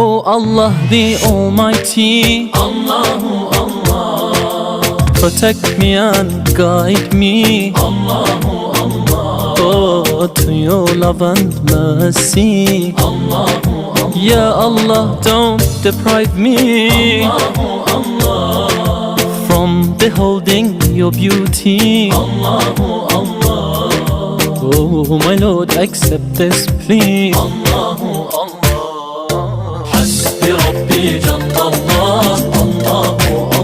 Oh Allah the Almighty, Allahu Allah, protect me and guide me, Allahu Allah, oh, to your love and mercy. Allahu Allah, Ya Allah, don't deprive me Allahu Allah, from beholding your beauty. Allahu Allah, Oh my Lord, accept this plea. Allahu Allah. Hasbi Rabbi Jallallah, Allahu Allah.